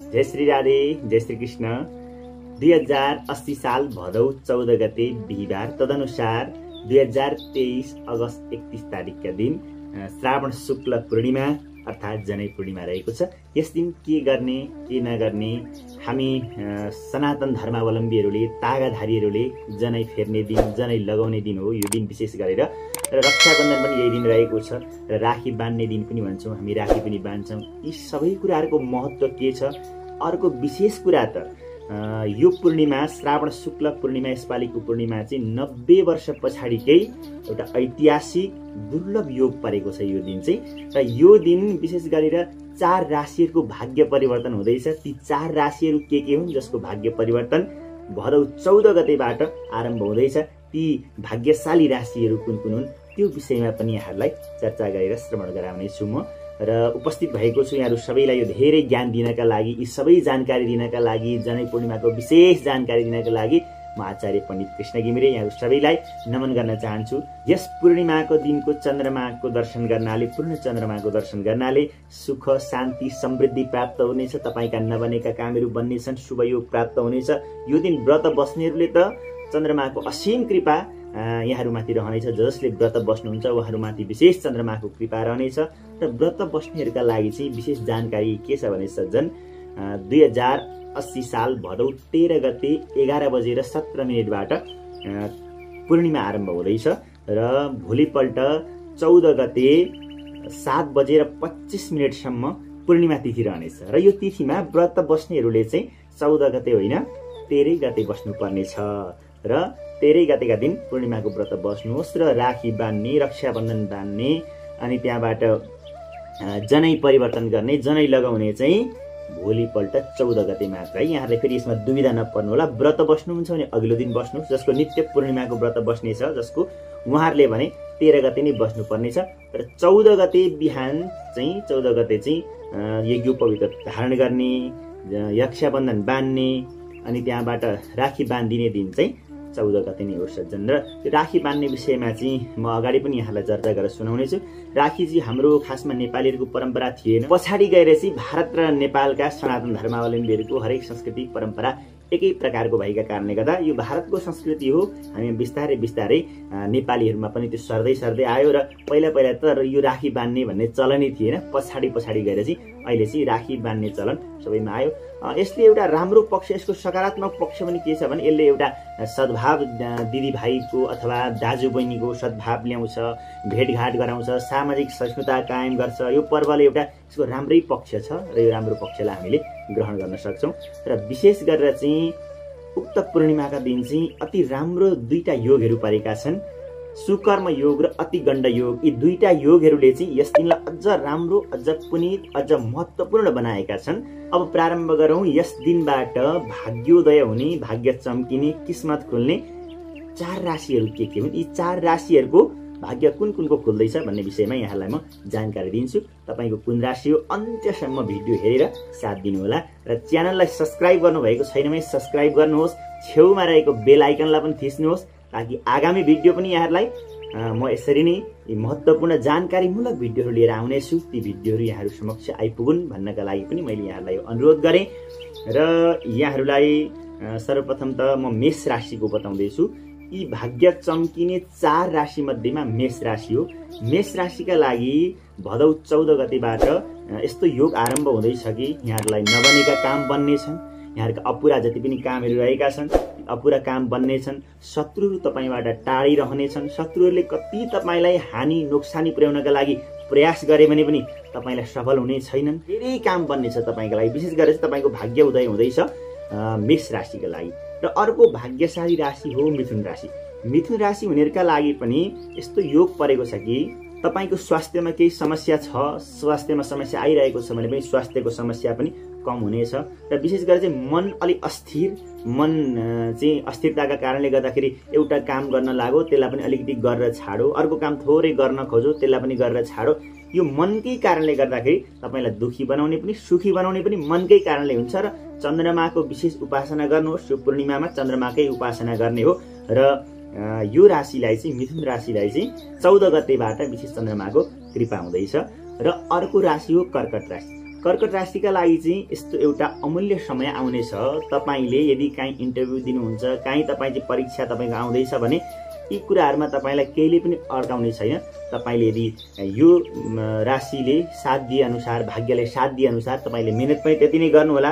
जय श्री राधे, जय श्री कृष्ण। 2080 साल भदौ 14 गते बिहिबार, तदनुसार 2023 अगस्त 31 तारिकका दिन श्रावण शुक्ल पूर्णिमा अर्थात् जनै पूर्णिमा रहेको छ। यस दिन के गर्ने के नगर्ने हामी सनातन धर्मावलम्बीहरूले, तागाधारीहरूले जनै फेर्ने दिन, जनै लगाउने दिन हो यो दिन विशेष गरेर। र रक्षाबन्धन पनि यही दिन रहेको छ र राखी बान्ने दिन पनि भन्छौँ, हामी राखी पनि बान्छौँ। यी सबै कुराहरूको महत्त्व के छ? अर्को विशेष कुरा त यो पूर्णिमा श्रावण शुक्ल पूर्णिमा, यसपालिको पूर्णिमा चाहिँ 90 वर्ष पछाडिकै एउटा ऐतिहासिक दुर्लभ योग परेको छ यो दिन चाहिँ। र यो दिन विशेष गरेर 4 राशिहरूको भाग्य परिवर्तन हुँदैछ। ती 4 राशिहरू के हुन् जसको भाग्य परिवर्तन भदौ 14 गतेबाट आरम्भ हुँदैछ? ती भाग्यशाली राशिहरू कुन कुन हुन् त्यो विषयमा पनि यहाँहरूलाई चर्चा गरेर श्रवण गराउनेछु म। र उपस्थित भएको छु यहाँहरू सबैलाई यो धेरै ज्ञान दिनका लागि, यी सबै जानकारी दिनका लागि, जनै पूर्णिमाको विशेष जानकारी दिनका लागि म आचार्य पण्डित कृष्ण घिमिरे यहाँहरू सबैलाई नमन गर्न चाहन्छु। यस पूर्णिमाको दिनको चन्द्रमाको दर्शन गर्नाले, पूर्ण चन्द्रमाको दर्शन गर्नाले सुख, शान्ति, समृद्धि प्राप्त हुनेछ। तपाईँका नबनेका कामहरू बन्नेछन्, शुभ योग प्राप्त हुनेछ। यो दिन व्रत बस्नेहरूले त चन्द्रमाको असीम कृपा यहाँहरूमाथि रहनेछ। जसले व्रत बस्नुहुन्छ उहाँहरूमाथि विशेष चन्द्रमाको कृपा रहनेछ। र व्रत बस्नेहरूका लागि चाहिँ विशेष जानकारी के छ भने सज्जन, 2080 साल भदौ 13 गते 11:17 पूर्णिमा आरम्भ हुँदैछ र भोलिपल्ट 14 गते 7:25 पूर्णिमा तिथि रहनेछ। र यो तिथिमा व्रत बस्नेहरूले चाहिँ 14 गते होइन 13 गते बस्नुपर्नेछ। र 13 गतेका दिन पूर्णिमाको व्रत बस्नुहोस् र राखी बान्ने, रक्षाबन्धन बान्ने, अनि त्यहाँबाट जनै परिवर्तन गर्ने, जनै लगाउने चाहिँ भोलिपल्ट 14 गते मात्र है। यहाँहरूले फेरि यसमा दुविधा नपर्नु होला। व्रत बस्नुहुन्छ भने अघिल्लो दिन बस्नुहोस्। जसको नित्य पूर्णिमाको व्रत बस्ने छ जसको, उहाँहरूले भने 13 गते नै बस्नुपर्नेछ। र 14 गते बिहान चाहिँ 14 गते चाहिँ यज्ञोपवीत धारण गर्ने, रक्षाबन्धन बान्ने, अनि त्यहाँबाट राखी बान्दिने दिन चाहिँ 14 गते नै हो सज्जन। र राखी बान्ने विषयमा चाहिँ म अगाडि पनि यहाँलाई चर्चा गरेर सुनाउनेछु। राखी चाहिँ हाम्रो खासमा नेपालीहरूको परम्परा थिएन। पछाडि गएर चाहिँ भारत र नेपालका सनातन धर्मावलम्बीहरूको हरेक संस्कृति परम्परा एकै प्रकारको भएका कारणले गर्दा यो भारतको संस्कृति हो। हामी बिस्तारै बिस्तारै नेपालीहरूमा पनि त्यो सर्दै आयो। र पहिला त यो राखी बान्ने भन्ने चलनै थिएन। पछाडि गएर चाहिँ अहिले चाहिँ राखी बान्ने चलन सबैमा आयो। यसले एउटा राम्रो पक्ष, यसको सकारात्मक पक्ष पनि के छ भने यसले एउटा सद्भाव, दिदीभाइको अथवा दाजुबहिनीको सद्भाव ल्याउँछ, भेटघाट गराउँछ, सामाजिक सहिष्णुता कायम गर्छ। यो पर्वले एउटा यसको राम्रै पक्ष छ र यो राम्रो पक्षलाई हामीले ग्रहण गर्न सक्छौँ। र विशेष गरेर चाहिँ उक्त पूर्णिमाका दिन चाहिँ अति राम्रो 2टा योगहरू परेका छन्। सुकर्म योग र अतिगण्ड योग। यी 2टा योगहरूले चाहिँ यस दिनलाई अझ राम्रो, अझ पुनित, अझ महत्त्वपूर्ण बनाएका छन्। अब प्रारम्भ गरौँ यस दिनबाट भाग्योदय हुने, भाग्य चम्किने, किस्मत खुल्ने 4 राशिहरू के हुन्, यी 4 राशिहरूको भाग्य कुन कुनको खुल्दैछ भन्ने विषयमा यहाँलाई म जानकारी दिन्छु। तपाईँको कुन राशि हो अन्त्यसम्म भिडियो हेरेर साथ दिनुहोला। र च्यानललाई सब्स्क्राइब गर्नुभएको छैन भने सब्स्क्राइब गर्नुहोस्। छेउमा रहेको बेल आइकनलाई पनि थिच्नुहोस् ताकि आगामी भिडियो पनि यहाँहरूलाई म यसरी नै महत्त्वपूर्ण जानकारीमूलक भिडियोहरू लिएर आउनेछु। ती भिडियोहरू यहाँहरू समक्ष आइपुगुन् भन्नका लागि पनि मैले यहाँलाई अनुरोध गरेँ। र यहाँहरूलाई सर्वप्रथम त म मेष राशिको बताउँदैछु। यी भाग्य चम्किने 4 राशि मध्येमा मेष राशि हो। मेष राशिका लागि भदौ 14 गतेबाट यस्तो योग आरम्भ हुँदैछ कि यहाँहरूलाई नबनेका काम बन्नेछन्। यहाँहरूका अपुरा जति पनि कामहरू रहेका छन्, अपुरा काम बन्नेछन्। शत्रुहरू तपाईँबाट टाढै रहनेछन्। शत्रुहरूले कति तपाईँलाई हानि नोक्सानी पुर्याउनका लागि प्रयास गरे भने पनि तपाईँलाई सफल हुने छैनन्। धेरै काम बन्नेछ तपाईँको लागि। विशेष गरेर चाहिँ तपाईँको भाग्य उदय हुँदैछ मेष राशिका लागि। र अर्को भाग्यशाली राशि हो मिथुन राशि। मिथुन राशि हुनेहरूका लागि पनि यस्तो योग परेको छ कि तपाईँको स्वास्थ्यमा केही समस्या छ, स्वास्थ्यमा समस्या आइरहेको छ भने पनि स्वास्थ्यको समस्या पनि कम हुनेछ। र विशेष गरेर चाहिँ मन अलि अस्थिर, मन चाहिँ अस्थिरताका कारणले गर्दाखेरि एउटा काम गर्न लाग्यो त्यसलाई पनि अलिकति गरेर छाडो, अर्को काम थोरै गर्न खोजो त्यसलाई पनि गरेर छाडो। यो मनकै कारणले गर्दाखेरि तपाईँलाई दुखी बनाउने पनि, सुखी बनाउने पनि मनकै कारणले हुन्छ। र चन्द्रमाको विशेष उपासना गर्नुहोस्। यो पूर्णिमामा चन्द्रमाकै उपासना गर्ने हो। र यो राशिलाई चाहिँ, मिथुन राशिलाई चाहिँ 14 गतेबाट विशेष चन्द्रमाको कृपा हुँदैछ। र अर्को राशि हो कर्कट राशि। कर्कट राशिका लागि चाहिँ यस्तो एउटा अमूल्य समय आउनेछ। तपाईले यदि काहीँ इन्टरभ्यू दिनुहुन्छ, काहीँ तपाईँ चाहिँ परीक्षा तपाईँको आउँदैछ भने यी कुराहरूमा तपाईँलाई केहीले पनि अड्काउने छैन। तपाईँले यदि यो राशिले साथ दिए अनुसार, भाग्यले साथ दिए अनुसार तपाईँले मेहनत पनि त्यति नै गर्नुहोला।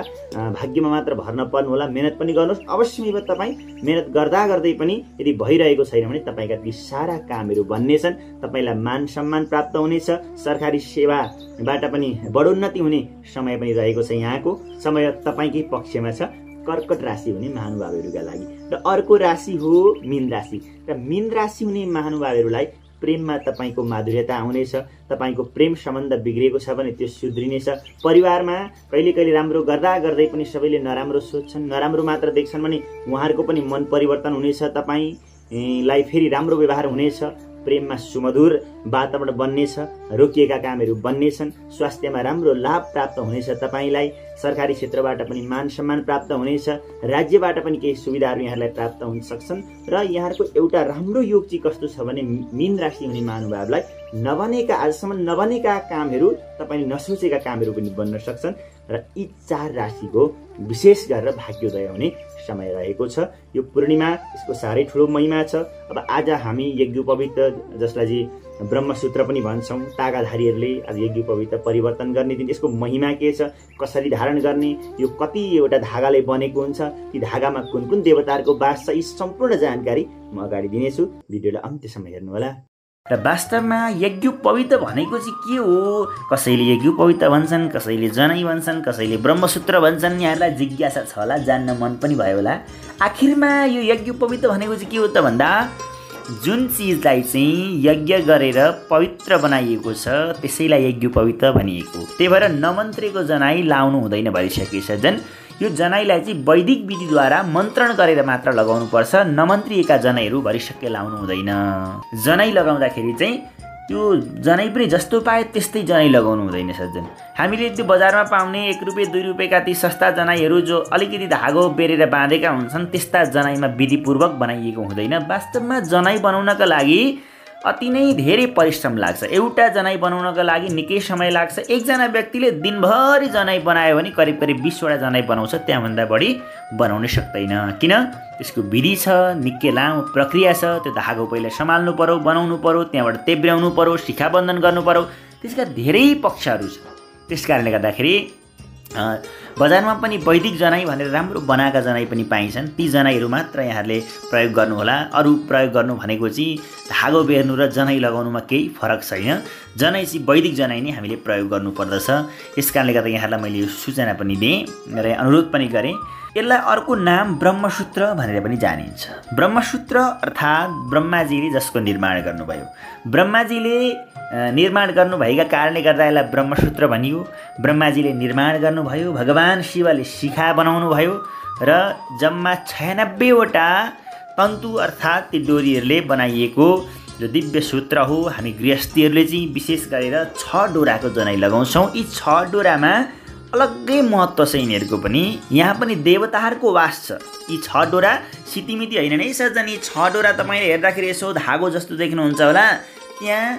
भाग्यमा मात्र भर नपर्नु होला, मेहनत पनि गर्नुहोस्। अवश्य तपाईँ मेहनत गर्दा गर्दै पनि यदि भइरहेको छैन भने तपाईँका ती सारा कामहरू बन्नेछन्। तपाईँलाई मान सम्मान प्राप्त हुनेछ। सरकारी सेवाबाट पनि बढोन्नति हुने समय पनि रहेको छ। यहाँको समय तपाईँकै पक्षमा छ कर्कट राशि हुने महानुभावहरूका लागि। र अर्को राशि हो मीन राशि। र मीन राशि हुने महानुभावहरूलाई प्रेममा तपाईँको माधुर्यता आउनेछ। तपाईँको प्रेम सम्बन्ध बिग्रेको छ भने त्यो सुध्रिनेछ। परिवारमा कहिले कहिले राम्रो गर्दा गर्दै पनि सबैले नराम्रो सोच्छन्, नराम्रो मात्र देख्छन् भने उहाँहरूको पनि मन परिवर्तन हुनेछ। तपाईँलाई फेरि राम्रो व्यवहार हुनेछ। प्रेममा सुमधुर वातावरण बन्नेछ। रोकिएका कामहरू बन्नेछन्। स्वास्थ्यमा राम्रो लाभ प्राप्त हुनेछ। तपाईँलाई सरकारी क्षेत्रबाट पनि मान सम्मान प्राप्त हुनेछ। राज्यबाट पनि केही सुविधाहरू यहाँलाई प्राप्त हुन सक्छन्। र यहाँको एउटा राम्रो योग चाहिँ कस्तो छ भने मीन राशि हुने महानुभावलाई नबनेका, आजसम्म नबनेका कामहरू, तपाईँले नसोचेका कामहरू पनि बन्न सक्छन्। र यी 4 राशिको विशेष गरेर भाग्योदय हुने समय रहेको छ। यो पूर्णिमा, यसको साह्रै ठुलो महिमा छ। अब आज हामी यज्ञोपवीत, जसलाई चाहिँ ब्रह्मसूत्र पनि भन्छौँ, तागाधारीहरूले आज यज्ञोपवीत परिवर्तन गर्ने दिन, यसको महिमा के छ, कसरी धारण गर्ने, यो कतिवटा धागाले बनेको हुन्छ, ती धागामा कुन कुन देवताहरूको वास छ, यी सम्पूर्ण जानकारी म अगाडि दिनेछु। भिडियोलाई अन्त्यसम्म हेर्नुहोला। र वास्तवमा यज्ञोपवीत भनेको चाहिँ के हो? कसैले यज्ञोपवीत भन्छन्, कसैले जनै भन्छन्, कसैले ब्रह्मसूत्र भन्छन्। यहाँलाई जिज्ञासा छ होला, जान्न मन पनि भयो होला। आखिरमा यो यज्ञोपवीत भनेको चाहिँ के हो त भन्दा, जुन चिजलाई चाहिँ यज्ञ गरेर पवित्र बनाइएको छ त्यसैलाई यज्ञोपवीत भनिएको। त्यही भएर नमन्त्रेको जनाई लाउनु हुँदैन भनिसकेको छ। झन् यो जनाईलाई चाहिँ वैदिक विधिद्वारा मन्त्रण गरेर मात्र लगाउनुपर्छ। नमन्त्रिएका जनैहरू भरिसक्कै लाउनु हुँदैन। जनै लगाउँदाखेरि चाहिँ त्यो जनै पनि जस्तो पाए त्यस्तै जनै लगाउनु हुँदैन सज्जन। हामीले त्यो बजारमा पाउने 1 रुपियाँ 2 रुपियाँका ती सस्ता जनाईहरू जो अलिकति धागो बेरेर बाँधेका हुन्छन्, त्यस्ता जनाईमा विधिपूर्वक बनाइएको हुँदैन। वास्तवमा जनै बनाउनका लागि अति नै धेरै परिश्रम लाग्छ। एउटा जनै बनाउनका लागि निकै समय लाग्छ। एकजना व्यक्तिले दिनभरि जनै बनायो भने करिब करिब 20 वटा जनै बनाउँछ, त्यहाँभन्दा बढी बनाउन सक्दैन। किन? त्यसको विधि छ, निकै लामो प्रक्रिया छ। त्यो धागो पहिला सम्हाल्नु पर्यो, बनाउनु पर्यो, त्यहाँबाट तेब्र्याउनु पर्यो, शिखाबन्धन गर्नु पर्यो। त्यसका धेरै पक्षहरू छ। त्यसकारणले गर्दाखेरि बजारमा पनि वैदिक जनै भनेर राम्रो बनाएका जनै पनि पाइन्छन्। ती जनाईहरू मात्र यहाँहरूले प्रयोग गर्नुहोला। अरू प्रयोग गर्नु भनेको चाहिँ धागो बेर्नु र जनै लगाउनुमा केही फरक छैन। जनै चाहिँ वैदिक जनै नै हामीले प्रयोग गर्नुपर्दछ। यस कारणले गर्दा यहाँलाई मैले यो सूचना पनि दिएँ र अनुरोध पनि गरेँ। यसलाई अर्को नाम ब्रह्मसूत्र भनेर पनि जानिन्छ। ब्रह्मसूत्र अर्थात् ब्रह्माजीले जसको निर्माण गर्नुभयो। ब्रह्माजीले निर्माण गर्नुभएका कारणले गर्दा यसलाई ब्रह्मसूत्र भनियो। ब्रह्माजीले निर्माण गर्नुभयो, भगवान् शिवले शिखा बनाउनु भयो र जम्मा 96 वटा तन्तु अर्थात् ती डोरीहरूले बनाइएको जो दिव्य सूत्र हो। हामी गृहस्थीहरूले चाहिँ विशेष गरेर 6 डोराको जनै लगाउँछौँ। यी 6 डोरामा अलग्गै महत्त्व छ यिनीहरूको पनि। यहाँ पनि देवताहरूको वास छ। यी 6 डोरा सितिमिति होइन नै सज्जन। यी 6 डोरा तपाईँले हेर्दाखेरि यसो धागो जस्तो देख्नुहुन्छ होला, त्यहाँ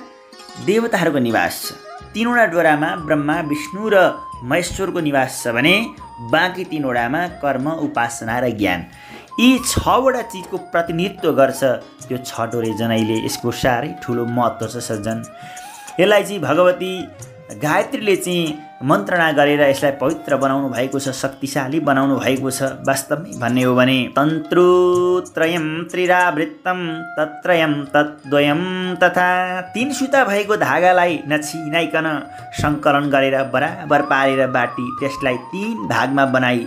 देवताहरूको निवास छ। 3वटा डोरामा ब्रह्मा, विष्णु र महेश्वरको निवास छ भने बाँकी 3 वटामा कर्म, उपासना र ज्ञान। यी 6 वटा चिजको प्रतिनिधित्व गर्छ त्यो 6 डोरे जनैले। यसको साह्रै ठुलो महत्त्व छ सज्जन। यसलाई चाहिँ भगवती गायत्रीले चाहिँ मन्त्रणा गरेर यसलाई पवित्र बनाउनु भएको छ, शक्तिशाली बनाउनु भएको छ। वास्तवमै भन्ने हो भने तन्त्रोत्रयं त्रिरावृत्तं तत्रयं तद्वयं तथा 3 सुता भएको धागालाई नछिनाइकन सङ्कलन गरेर बराबर पारेर बाटी त्यसलाई 3 भागमा बनाई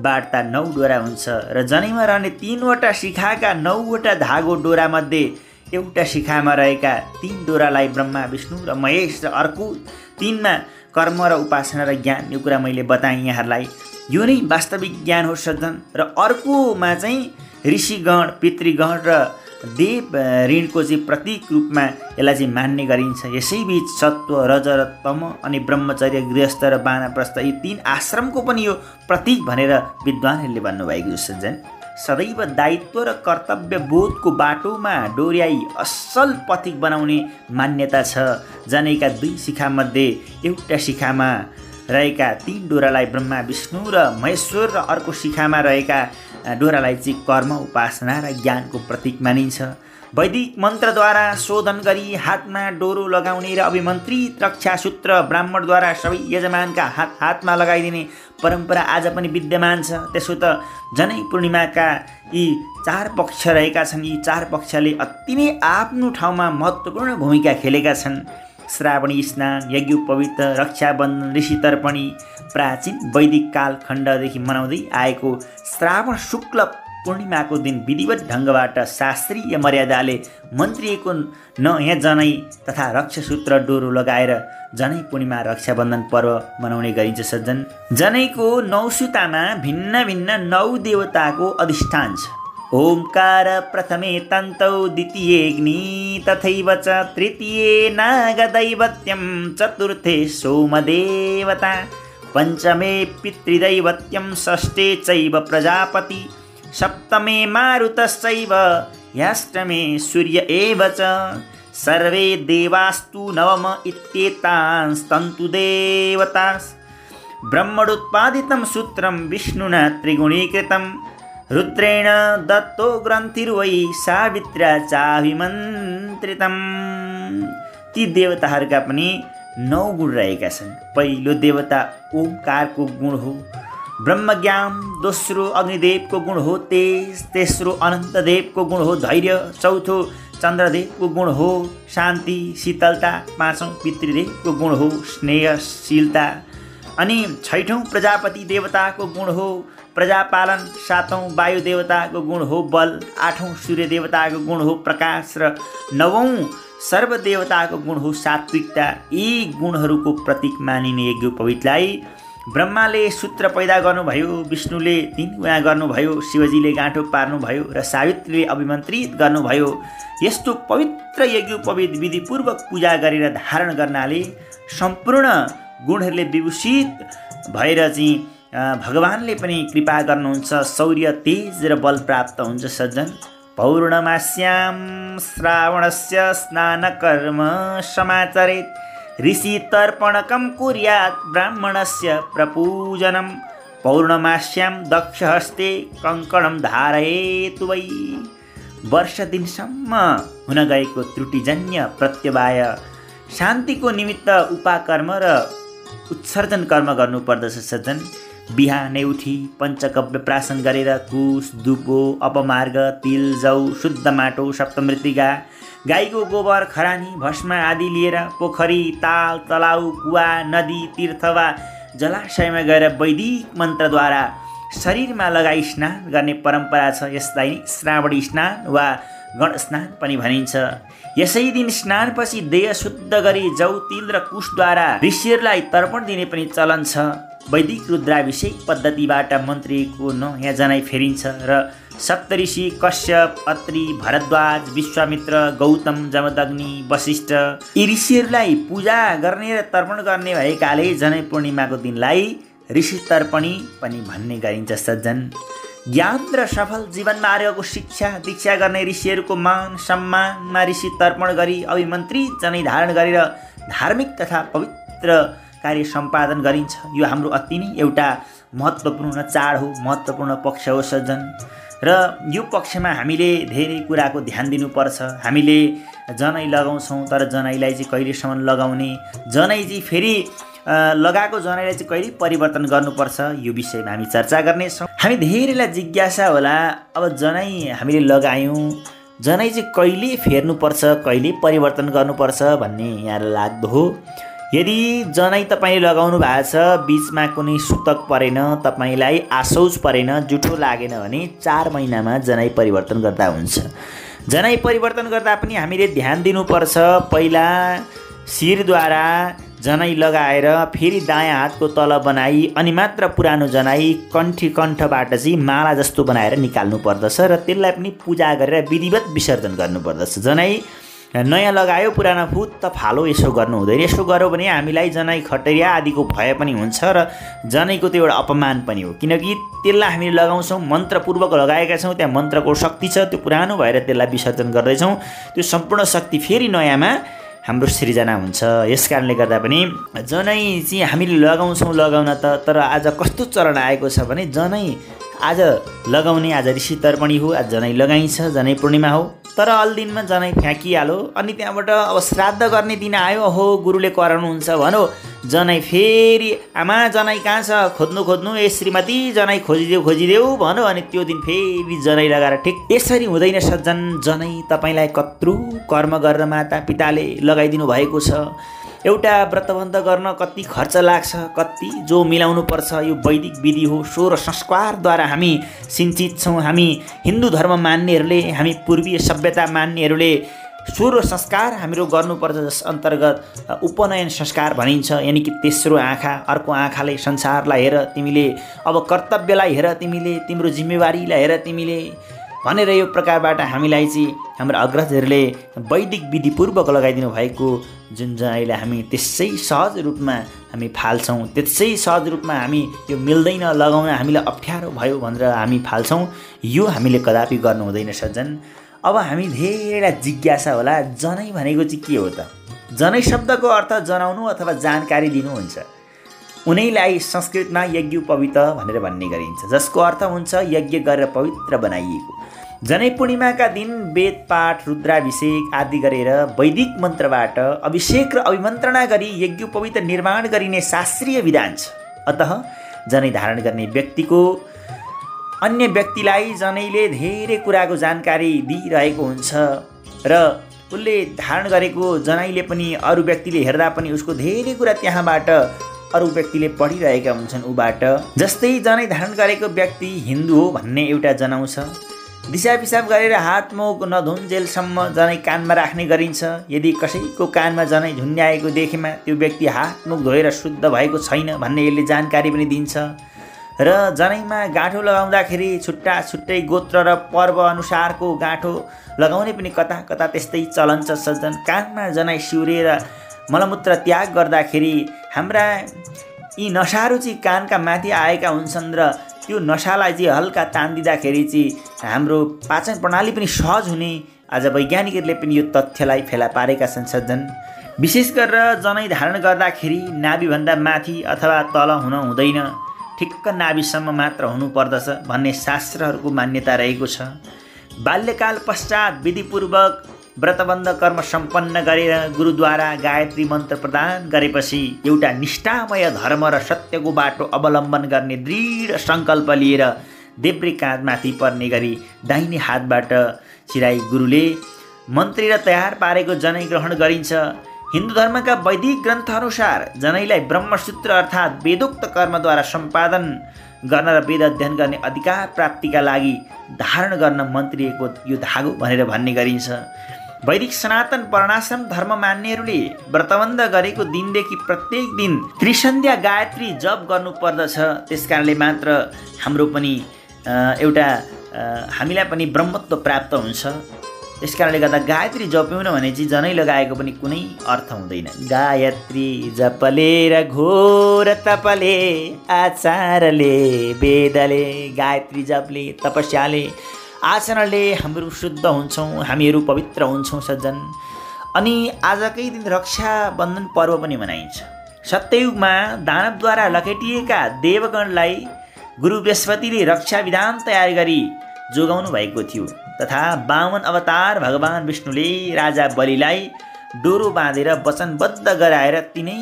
बाट्दा 9 डोरा हुन्छ। र जनैमा रहने 3 वटा शिखाका 9 वटा धागो डोरामध्ये एउटा शिखामा रहेका 3 डोरालाई ब्रह्मा, विष्णु र महेश र अर्को 3मा कर्म र उपासना र ज्ञान। यो कुरा मैले बताएँ यहाँहरूलाई। यो नै वास्तविक ज्ञान हो सज्जन। र अर्कोमा चाहिँ ऋषिगण, पितृगण र देव ऋणको चाहिँ प्रतीक रूपमा यसलाई चाहिँ मान्ने गरिन्छ। यसैबीच सत्व, रज र तम अनि ब्रह्मचर्य, गृहस्थ र वानप्रस्थ यी 3 आश्रमको पनि यो प्रतीक भनेर विद्वानहरूले भन्नुभएको छ सज्जन। सदैव दायित्व र कर्तव्य बोधको बाटोमा डोर्याई असल पथिक बनाउने मान्यता छ। जनैका 2 शिखामध्ये एउटा शिखामा रहेका 3 डोरालाई ब्रह्मा विष्णु र महेश्वर र अर्को शिखामा रहेका डोरालाई चाहिँ कर्म उपासना र ज्ञानको प्रतीक मानिन्छ। वैदिक मन्त्रद्वारा शोधन गरी हातमा डोरो लगाउने र अभिमन्त्रित रक्षासूत्र ब्राह्मणद्वारा सबै यजमानका हातमा लगाइदिने परम्परा आज पनि विद्यमान छ। त्यसो त जनै पूर्णिमाका यी 4 पक्ष रहेका छन्। यी 4 पक्षले अति नै आफ्नो ठाउँमा महत्त्वपूर्ण भूमिका खेलेका छन्। श्रावणी स्नान, यज्ञोपवीत, रक्षाबन्धन, ऋषि तर्पणी प्राचीन वैदिक कालखण्डदेखि मनाउँदै आएको श्रावण शुक्ल पूर्णिमाको दिन विधिवत ढङ्गबाट शास्त्रीय मर्यादाले मन्त्रिएको नयाँ जनै तथा रक्षासूत्र डोरो लगाएर जनै पूर्णिमा रक्षाबन्धन पर्व मनाउने गरिन्छ सज्जन। जनैको 9 सुतामा भिन्न भिन्न 9 देवताको अधिष्ठान छ। ओंकार प्रथमे तन्तौ द्वितीये अग्नि तथैव च तृतीये नागदैवत्यं चतुर्थे सोमदेवता पञ्चमे पितृदैवत्यं षष्ठे चैव प्रजापति सप्तमे मारुतश्चैव ह्यष्टमे सूर्य एव च सर्वे देवास्तु नवम इत्येतांस्तन्तु देवतास् ब्रह्मणोत्पादितं सूत्रं विष्णुना त्रिगुणीकृतं रुद्रेण दत्तो ग्रन्थिर्वै सावित्र्या चाभिमन्त्रितम्। ती देवताहरूका पनि 9 गुण रहेका छन्। पहिलो देवता ओंकारको गुण हो, ब्रह्मज्ञान। दोस्रो अग्निदेवको गुण हो तेज। तेस्रो अनन्तदेवको गुण हो धैर्य। चौथो चन्द्रदेवको गुण हो शान्ति शीतलता। पाँचौं पितृदेवको गुण हो स्नेहशीलता। अनि छैठौं प्रजापति देवताको गुण हो प्रजापालन। सातौं वायु देवताको गुण हो बल। आठौं सूर्य देवताको गुण हो प्रकाश र नवौं सर्व देवताको गुण हो सात्विकता। यी गुणहरूको प्रतीक मानिने यज्ञोपवीतलाई ब्रह्माले सूत्र पैदा गर्नुभयो, विष्णुले 3 गुणा गर्नुभयो, शिवजीले गाँठो पार्नुभयो र सावित्रीले अभिमन्त्रित गर्नुभयो। यस्तो पवित्र यज्ञोपवीत विधिपूर्वक पूजा गरेर धारण गर्नाले सम्पूर्ण गुणहरूले विभूषित भएर चाहिँ भगवानले पनि कृपा गर्नुहुन्छ। शौर्य तेज र बल प्राप्त हुन्छ सज्जन। पौर्णमास्यां श्रावणस्य स्नानकर्म समाचरेत् ऋषि तर्पणकं कुर्यात् ब्राह्मणस्य प्रपूजनम् पौर्णमास्यां दक्षहस्ते कङ्कणं धारयेत् वै। वर्ष दिनसम्म हुन गएको त्रुटिजन्य प्रत्यवाय शान्तिको निमित्त उपाकर्म र उत्सर्जन कर्म गर्नुपर्दछ सज्जन। बिहानै उठी पञ्चगव्य प्राशन गरेर कुश, दुबो, अपमार्ग, तिल, जौ, शुद्ध माटो, सप्तमृत्तिका, गाईको गोबर, खरानी, भस्म आदि लिएर पोखरी, ताल, तलाउ, कुवा, नदी, तीर्थ वा जलाशयमा गएर वैदिक मन्त्रद्वारा शरीरमा लगाई स्नान गर्ने परम्परा छ। यसलाई श्रावणी स्नान वा गण स्नान पनि भनिन्छ। यसै दिन स्नानपछि देह शुद्ध गरी जौ, तिल र कुशद्वारा ऋषिहरूलाई तर्पण दिने पनि चलन छ। वैदिक रुद्राभिषेक पद्धतिबाट मन्त्रीको नयाँ जनै फेरिन्छ र सप्तऋषि कश्यप, अत्रि, भरद्वाज, विश्वामित्र, गौतम, जमदग्नि, वशिष्ठ यी ऋषिहरूलाई पूजा गर्ने र तर्पण गर्ने भएकाले जनै पूर्णिमाको दिनलाई ऋषि तर्पणी पनि भन्ने गरिन्छ सज्जन। ज्ञान र सफल जीवन मार्गको शिक्षा दीक्षा गर्ने ऋषिहरूको मान सम्मानमा ऋषि तर्पण गरी अभिमन्त्रित जनै धारण गरेर धार्मिक तथा पवित्र कार्य सम्पादन गरिन्छ। यो हाम्रो अति नै एउटा महत्त्वपूर्ण चाड हो, महत्त्वपूर्ण पक्ष हो सज्जन। र यो पक्षमा हामीले धेरै कुराको ध्यान दिनुपर्छ। हामीले जनै लगाउँछौँ तर जनैलाई चाहिँ कहिलेसम्म लगाउने, जनै चाहिँ फेरि लगाएको जनैलाई चाहिँ कहिले परिवर्तन गर्नुपर्छ, यो विषयमा हामी चर्चा गर्नेछौँ। हामी धेरैलाई जिज्ञासा होला, अब जनै हामीले लगायौँ, जनै चाहिँ कहिले फेर्नुपर्छ, कहिले परिवर्तन गर्नुपर्छ भन्ने यहाँलाई लाग्दो हो। यदि जनै तपाईँले लगाउनु भएको छ, बिचमा कुनै सुतक परेन, तपाईँलाई आसौज परेन, जुठो लागेन भने 4 महिनामा जनै परिवर्तन गर्दा हुन्छ। जनै परिवर्तन गर्दा पनि हामीले ध्यान दिनुपर्छ। पहिला शिरद्वारा जनै लगाएर फेरि दायाँ हातको तल बनाई अनि मात्र पुरानो जनै कण्ठबाट चाहिँ माला जस्तो बनाएर निकाल्नु पर्दछ र त्यसलाई पनि पूजा गरेर विधिवत विसर्जन गर्नुपर्दछ। जनै नयाँ लगायो पुरानो फुत्त फालो यसो गर्नु हुँदैन। यसो गर्यो भने हामीलाई जनै खटरिया आदिको भय पनि हुन्छ र जनैको त्यो एउटा अपमान पनि हो, किनकि त्यसलाई हामीले लगाउँछौँ, मन्त्रपूर्वक लगाएका छौँ, त्यहाँ मन्त्रको शक्ति छ, त्यो पुरानो भएर त्यसलाई विसर्जन गर्दैछौँ। त्यो सम्पूर्ण शक्ति फेरि नयाँमा हाम्रो सृजना हुन्छ। यस कारणले गर्दा पनि जनै चाहिँ हामीले लगाउँछौँ लगाउन त, तर आज कस्तो चलन आएको छ भने जनै आज लगाउने, आज ऋषि तर्पणी हो, आज जनै लगाइन्छ, जनै पूर्णिमा हो, तर अल्दिनमा जनै फ्याँकिहाल्यो। अनि त्यहाँबाट अब श्राद्ध गर्ने दिन आयो, हो गुरुले कराउनुहुन्छ भनो, जनै फेरि आमा जनै कहाँ छ खोज्नु खोज्नु, ए श्रीमती जनै खोजिदेऊ भनो, अनि त्यो दिन फेरि जनै लगाएर ठिक यसरी हुँदैन सज्जन। जनै तपाईँलाई कत्रो कर्म गरेर माता पिताले लगाइदिनु भएको छ। एउटा व्रतबन्ध गर्न कति खर्च लाग्छ, कति जो मिलाउनु पर्छ, यो वैदिक विधि हो। 16 संस्कारद्वारा हामी सिञ्चित छौँ। हामी हिन्दू धर्म मान्नेहरूले, हामी पूर्वीय सभ्यता मान्नेहरूले 16 संस्कार हाम्रो गर्नुपर्छ, जस अन्तर्गत उपनयन संस्कार भनिन्छ। यानि कि तेस्रो आँखा, अर्को आँखाले संसारलाई हेर तिमीले, अब कर्तव्यलाई हेर तिमीले, तिम्रो जिम्मेवारीलाई हेर तिमीले भनेर यो प्रकारबाट हामीलाई चाहिँ हाम्रो अग्रजहरूले वैदिक विधिपूर्वक लगाइदिनु भएको जुन जनैलाई हामी त्यसै सहज रूपमा हामी फाल्छौँ, त्यसै सहज रूपमा हामी यो मिल्दैन लगाउन, हामीलाई अप्ठ्यारो भयो भनेर हामी फाल्छौँ। यो हामीले कदापि गर्नु हुँदैन सज्जन। अब हामी धेरैलाई जिज्ञासा होला, जनै भनेको चाहिँ के हो त? जनै शब्दको अर्थ जनाउनु अथवा जानकारी दिनु हुन्छ। उनैलाई संस्कृतमा यज्ञोपवीत भनेर भन्ने गरिन्छ, जसको अर्थ हुन्छ यज्ञ गरेर पवित्र बनाइएको। जनै पूर्णिमाका दिन वेद पाठ, रुद्राभिषेक आदि गरेर वैदिक मन्त्रबाट अभिषेक र अभिमन्त्रणा गरी यज्ञोपवीत निर्माण गरिने शास्त्रीय विधान छ। अतः जनै धारण गर्ने व्यक्तिको अन्य व्यक्तिलाई जनैले धेरै कुराको जानकारी दिइरहेको हुन्छ र उसले धारण गरेको जनैले पनि अरू व्यक्तिले हेर्दा पनि उसको धेरै कुरा त्यहाँबाट अरू व्यक्तिले पढिरहेका हुन्छन् उबाट। जस्तै जनै धारण गरेको व्यक्ति हिन्दू हो भन्ने एउटा जनाउँछ। दिशा पिसाब गरेर हात मुख नधुन्जेलसम्म जनै कानमा राख्ने गरिन्छ। यदि कसैको कानमा जनै झुन्ड्याएको देखेमा त्यो व्यक्ति हात मुख धोएर शुद्ध भएको छैन भन्ने यसले जानकारी पनि दिन्छ। र जनैमा गाँठो लगाउँदाखेरि छुट्टा छुट्टै गोत्र र पर्व अनुसारको गाँठो लगाउने पनि कता कता त्यस्तै चलन छ सज्जन। कानमा जनै सिउरेर मलमूत्र त्याग गर्दाखेरि हाम्रा यी नसाहरू चाहिँ कानका माथि आएका हुन्छन् र त्यो नसालाई चाहिँ हल्का तानिदिँदाखेरि चाहिँ हाम्रो पाचन प्रणाली पनि सहज हुने आज वैज्ञानिकहरूले पनि यो तथ्यलाई फेला पारेका छन् सज्जन। विशेष गरेर जनै धारण गर्दाखेरि नाभिभन्दा माथि अथवा तल हुन हुँदैन, ठिक्क नाभिसम्म मात्र हुनुपर्दछ भन्ने शास्त्रहरूको मान्यता रहेको छ। बाल्यकाल पश्चात विधिपूर्वक व्रतबन्ध कर्म सम्पन्न गरेर गुरुद्वारा गायत्री मन्त्र प्रदान गरेपछि एउटा निष्ठामय धर्म र सत्यको बाटो अवलम्बन गर्ने दृढ सङ्कल्प लिएर देब्रे काँधमाथि पर्ने गरी दाहिने हातबाट चिराई गुरुले मन्त्री र तयार पारेको जनै ग्रहण गरिन्छ। हिन्दू धर्मका वैदिक ग्रन्थअनुसार जनैलाई ब्रह्मसूत्र अर्थात् वेदोक्त कर्मद्वारा सम्पादन गर्न र वेद अध्ययन गर्ने अधिकार प्राप्तिका लागि धारण गर्न मन्त्रिएको यो धागो भनेर भन्ने गरिन्छ। वैदिक सनातन वर्णाश्रम धर्म मान्नेहरूले व्रतबन्ध गरेको दिनदेखि प्रत्येक दिन त्रिसन्ध्या गायत्री जप गर्नुपर्दछ। त्यस कारणले मात्र हाम्रो पनि एउटा हामीलाई पनि ब्रह्मत्व प्राप्त हुन्छ। त्यस कारणले गर्दा गायत्री जप्यौँ भने चाहिँ जनै लगाएको पनि कुनै अर्थ हुँदैन। गायत्री जपले र घोर तपले आचारले वेदले, गायत्री जपले तपस्याले आचरणले हाम्रो शुद्ध हुन्छौँ, हामीहरू पवित्र हुन्छौँ सज्जन। अनि आजकै दिन रक्षाबन्धन पर्व पनि मनाइन्छ। सत्ययुगमा दानवद्वारा लखेटिएका देवगणलाई गुरु बृहस्पतिले रक्षा विधान तयार गरी जोगाउनु भएको थियो तथा 52 अवतार भगवान विष्णुले राजा बलिलाई डोरो बाँधेर वचनबद्ध गराएर तिनै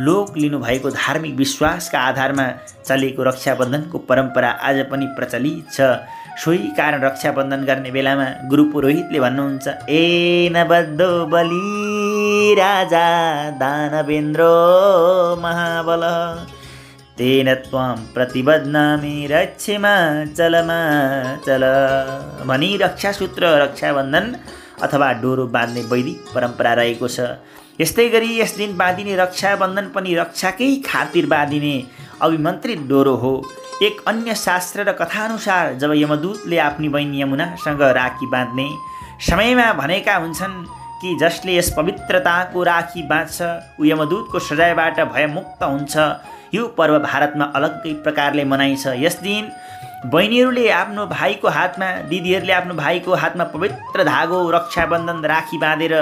लोक लिनुभएको धार्मिक विश्वासका आधारमा चलेको रक्षाबन्धनको परम्परा आज पनि प्रचलित छ। सोही कारण रक्षाबन्धन गर्ने बेलामा गुरु पुरोहितले भन्नुहुन्छ, ए नबद्धो बलि राजा दानवेन्द्रो महाबल तेन त्वां प्रतिबध्नामि रक्षेमा चल भनी रक्षासूत्र रक्षाबन्धन अथवा डोरो बाँध्ने वैदिक परम्परा रहेको छ। यस्तै गरी यस दिन बाँधिने रक्षाबन्धन पनि रक्षाकै खातिर बाँधिने अभिमन्त्रित डोरो हो। एक अन्य शास्त्र र कथाअनुसार जब यमदूतले आफ्नी बहिनी यमुनासँग राखी बाँध्ने समयमा भनेका हुन्छन् कि जसले यस पवित्रताको राखी बाँध्छ ऊ यमदूतको सजायबाट भयमुक्त हुन्छ। यो पर्व भारतमा अलग्गै प्रकारले मनाइन्छ। यस दिन बहिनीहरूले आफ्नो भाइको हातमा, दिदीहरूले आफ्नो भाइको हातमा पवित्र धागो रक्षाबन्धन राखी बाँधेर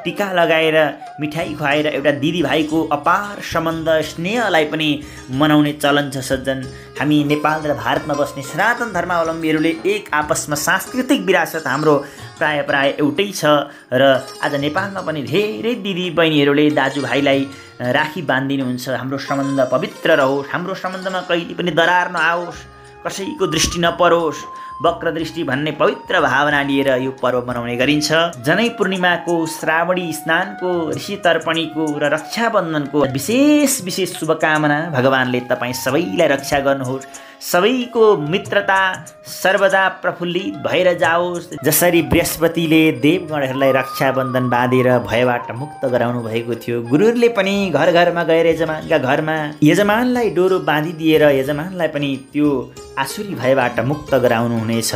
टिका लगाएर मिठाई खुवाएर एउटा दिदीभाइको अपार सम्बन्ध स्नेहलाई पनि मनाउने चलन छ सज्जन। हामी नेपाल र भारतमा बस्ने सनातन धर्मावलम्बीहरूले एक आपसमा सांस्कृतिक विरासत हाम्रो प्राय एउटै छ र आज नेपालमा पनि धेरै दिदी बहिनीहरूले दाजुभाइलाई राखी बाँधिदिनुहुन्छ। हाम्रो सम्बन्ध पवित्र रहोस्, हाम्रो सम्बन्धमा कहिले पनि दरार नआओस्, कसैको दृष्टि नपरोस्, वक्र दृष्टि भन्ने पवित्र भावना लिएर यो पर्व मनाउने गरिन्छ। जनै पूर्णिमाको, श्रावणी स्नानको, ऋषि तर्पणीको र रक्षाबन्धनको विशेष शुभकामना। भगवानले तपाईँ सबैलाई रक्षा गर्नुहोस्, सबैको मित्रता सर्वदा प्रफुल्लित भएर जाओस्। जसरी बृहस्पतिले देवगणहरूलाई रक्षाबन्धन बाँधेर भयबाट मुक्त गराउनु भएको थियो, गुरुहरूले पनि घर घरमा गएर यजमानका घरमा यजमानलाई डोरो बाँधिदिएर यजमानलाई पनि त्यो आसुरी भयबाट मुक्त गराउनु हुनेछ।